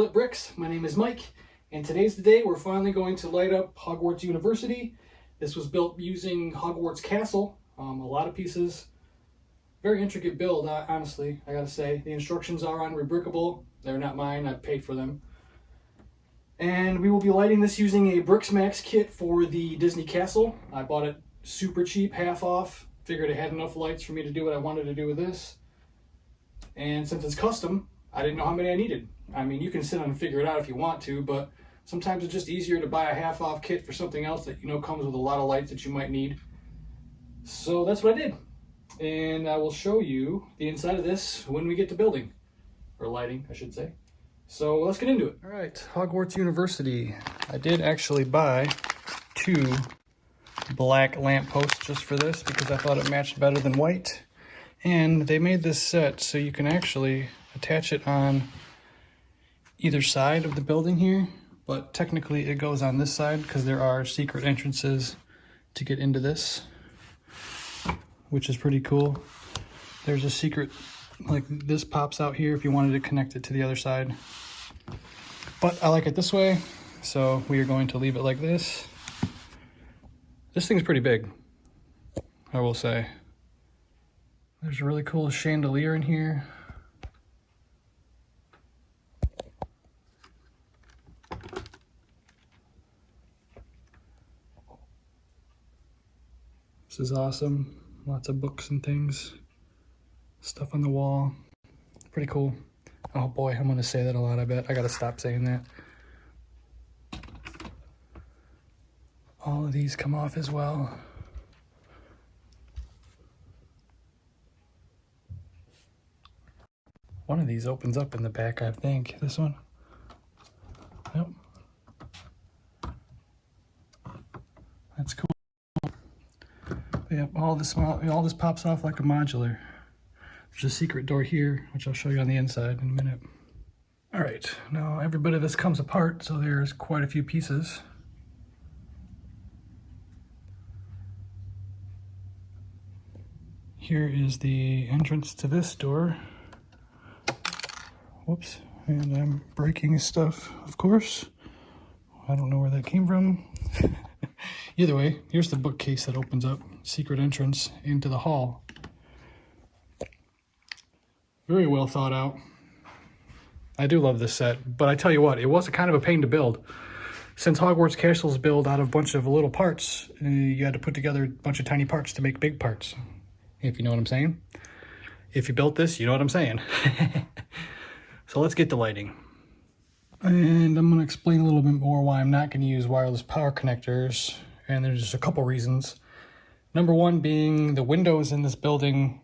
up, Bricks? My name is Mike, and today's the day we're finally going to light up Hogwarts University. This was built using Hogwarts Castle, a lot of pieces. Very intricate build, honestly, I gotta say. The instructions are unrebrickable. They're not mine, I paid for them. And we will be lighting this using a Briksmax kit for the Disney Castle. I bought it super cheap, half off. Figured it had enough lights for me to do what I wanted to do with this. And since it's custom, I didn't know how many I needed. I mean, you can sit and figure it out if you want to, but sometimes it's just easier to buy a half-off kit for something else that you know comes with a lot of lights that you might need. So that's what I did. And I will show you the inside of this when we get to building. Or lighting, I should say. So let's get into it. All right, Hogwarts University. I did actually buy 2 black lampposts just for this because I thought it matched better than white. And they made this set so you can actually attach it on either side of the building here, but technically it goes on this side because there are secret entrances to get into this, which is pretty cool. There's a secret, like this pops out here if you wanted to connect it to the other side. But I like it this way, so we are going to leave it like this. This thing's pretty big, I will say. There's a really cool chandelier in here. This is awesome. Lots of books and things. Stuff on the wall. Pretty cool. Oh boy, I'm gonna say that a lot, I bet. I gotta stop saying that. All of these come off as well. One of these opens up in the back, I think. This one? Yep. That's cool. Yep, all this pops off like a modular. There's a secret door here, which I'll show you on the inside in a minute. All right, now every bit of this comes apart, so there's quite a few pieces. Here is the entrance to this door. Whoops, and I'm breaking stuff, of course. I don't know where that came from. Either way, here's the bookcase that opens up. Secret entrance into the hall. Very well thought out. I do love this set, but I tell you what, it was kind of a pain to build. Since Hogwarts Castle's built out of a bunch of little parts, you had to put together a bunch of tiny parts to make big parts, if you know what I'm saying. If you built this, you know what I'm saying. So let's get to lighting. And I'm going to explain a little bit more why I'm not going to use wireless power connectors. And there's just a couple reasons. Number one being the windows in this building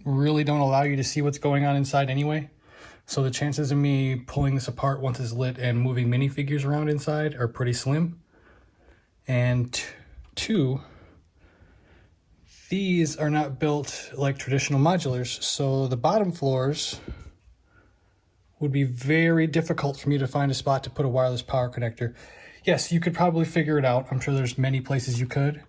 really don't allow you to see what's going on inside anyway. So the chances of me pulling this apart once it's lit and moving minifigures around inside are pretty slim. And 2, these are not built like traditional modulars. So the bottom floors would be very difficult for me to find a spot to put a wireless power connector. Yes, you could probably figure it out. I'm sure there's many places you could,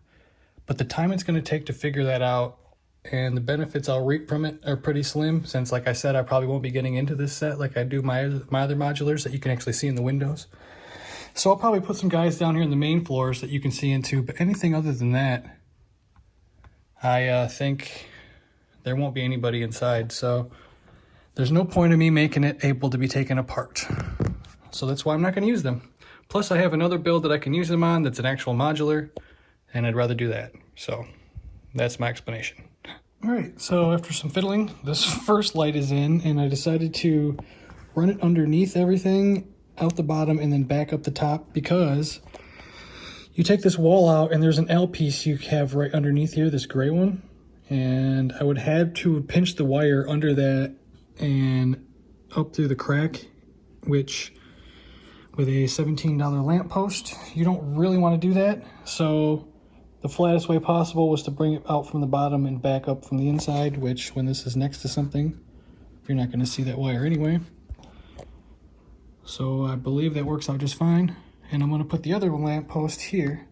but the time it's going to take to figure that out and the benefits I'll reap from it are pretty slim, since like I said, I probably won't be getting into this set like I do my other modulars that you can actually see in the windows. So I'll probably put some guys down here in the main floors that you can see into, but anything other than that, I think there won't be anybody inside. So there's no point in me making it able to be taken apart. So that's why I'm not going to use them. Plus I have another build that I can use them on that's an actual modular, and I'd rather do that. So that's my explanation. All right, so after some fiddling, this first light is in, and I decided to run it underneath everything, out the bottom, and then back up the top, because you take this wall out and there's an L piece you have right underneath here, this gray one, and I would have to pinch the wire under that and up through the crack, which with a $17 lamp post, you don't really want to do that. So the flattest way possible was to bring it out from the bottom and back up from the inside, which when this is next to something, you're not going to see that wire anyway. So I believe that works out just fine. And I'm going to put the other lamp post here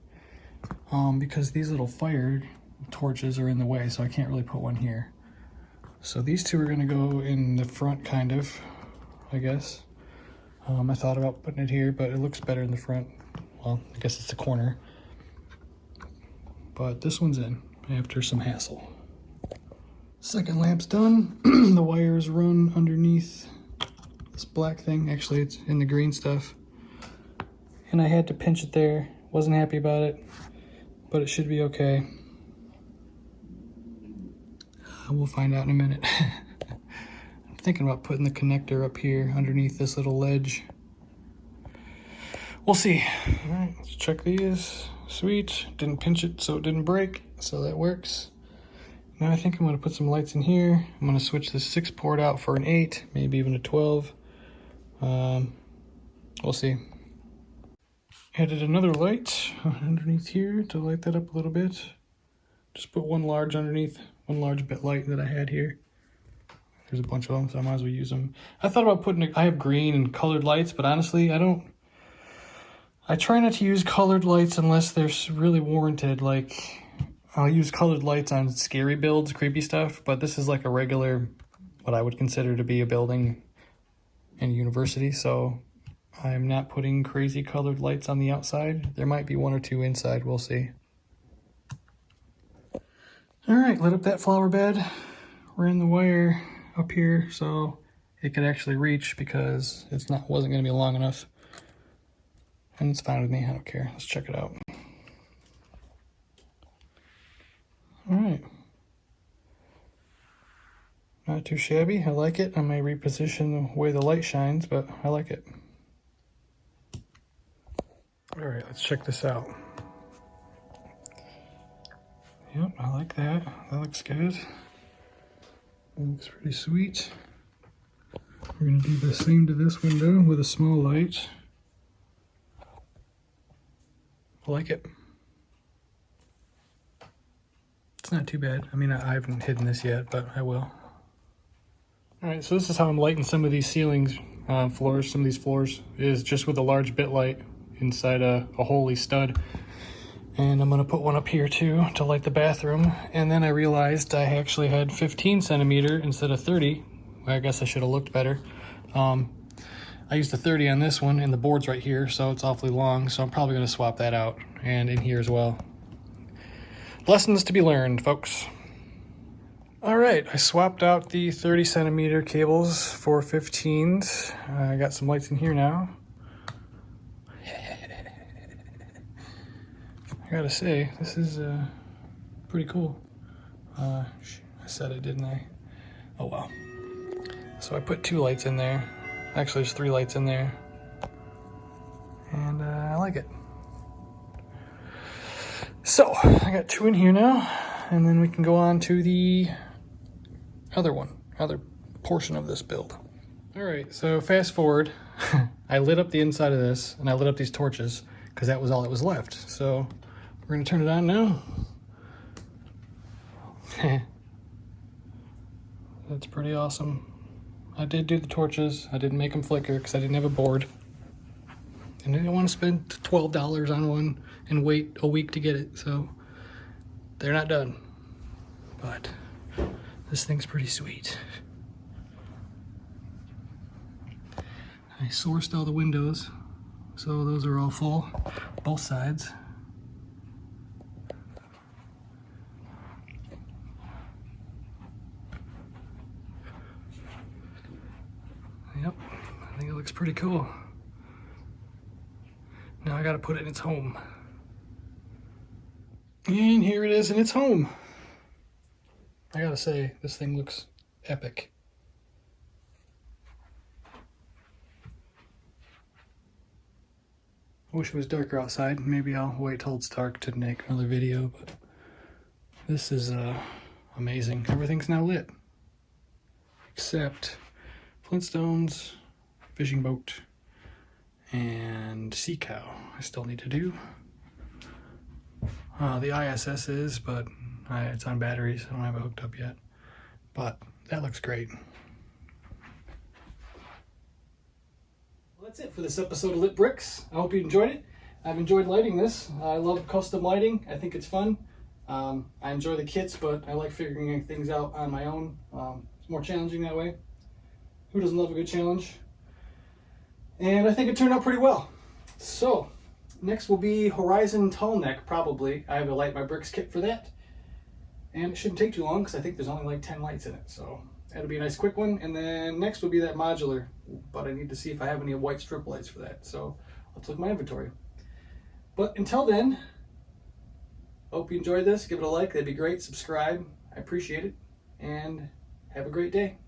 because these little fire torches are in the way, so I can't really put one here. So these two are going to go in the front, kind of, I guess. I thought about putting it here, but it looks better in the front. Well, I guess it's the corner. But this one's in after some hassle. Second lamp's done. The wires run underneath this black thing. Actually, it's in the green stuff. And I had to pinch it there. Wasn't happy about it, but it should be okay. We'll find out in a minute. I'm thinking about putting the connector up here underneath this little ledge. We'll see. All right, let's check these. Sweet, didn't pinch it so it didn't break, so that works. Now I think I'm gonna put some lights in here. I'm gonna switch this 6 port out for an 8, maybe even a 12. We'll see. Added another light underneath here to light that up a little bit. Just put one large underneath, one large bit light that I had here. There's a bunch of them, so I might as well use them. I thought about putting, I have green and colored lights, but honestly, I try not to use colored lights unless they're really warranted. Like, I'll use colored lights on scary builds, creepy stuff, but this is like a regular, what I would consider to be a building in a university, so I'm not putting crazy colored lights on the outside. There might be 1 or 2 inside, we'll see. All right, lit up that flower bed. Ran the wire up here so it could actually reach because wasn't gonna be long enough. And it's fine with me, I don't care. Let's check it out. All right. Not too shabby, I like it. I may reposition the way the light shines, but I like it. All right, let's check this out. Yep, I like that. That looks good. That looks pretty sweet. We're gonna do the same to this window with a small light. I like it. It's not too bad. I mean, I haven't hidden this yet, but I will. All right, so this is how I'm lighting some of these ceilings, floors. Some of these floors is just with a large bit light inside a holy stud. And I'm gonna put one up here too to light the bathroom. And then I realized I actually had 15 centimeter instead of 30. I guess I should have looked better. I used a 30 on this one and the board's right here, so it's awfully long. So I'm probably gonna swap that out and in here as well. Lessons to be learned, folks. All right, I swapped out the 30 centimeter cables for 15s. I got some lights in here now. I gotta say, this is pretty cool. I said it, didn't I? Oh well. So I put 2 lights in there. Actually, there's 3 lights in there. And I like it. So, I got 2 in here now. And then we can go on to the other portion of this build. All right, so fast forward. I lit up the inside of this, and I lit up these torches, because that was all that was left. So, we're gonna turn it on now. That's pretty awesome. I did do the torches. I didn't make them flicker because I didn't have a board. And I didn't want to spend $12 on one and wait a week to get it, so they're not done. But this thing's pretty sweet. I sourced all the windows, so those are all full, both sides. Yep, I think it looks pretty cool. Now I gotta put it in its home. And here it is in its home. I gotta say, this thing looks epic. I wish it was darker outside. Maybe I'll wait till it's dark to make another video, but this is amazing. Everything's now lit. Except Flintstones, fishing boat, and sea cow I still need to do. The ISS is, but it's on batteries. I don't have it hooked up yet. But that looks great. Well, that's it for this episode of Lit Bricks. I hope you enjoyed it. I've enjoyed lighting this. I love custom lighting. I think it's fun. I enjoy the kits, but I like figuring things out on my own. It's more challenging that way. Who doesn't love a good challenge? And I think it turned out pretty well. So next will be Horizon Tall Neck, probably. I have to light my bricks kit for that. And it shouldn't take too long because I think there's only like 10 lights in it. So that'll be a nice quick one. And then next will be that modular, but I need to see if I have any white strip lights for that. So let's look at my inventory. But until then, hope you enjoyed this. Give it a like, that'd be great. Subscribe, I appreciate it. And have a great day.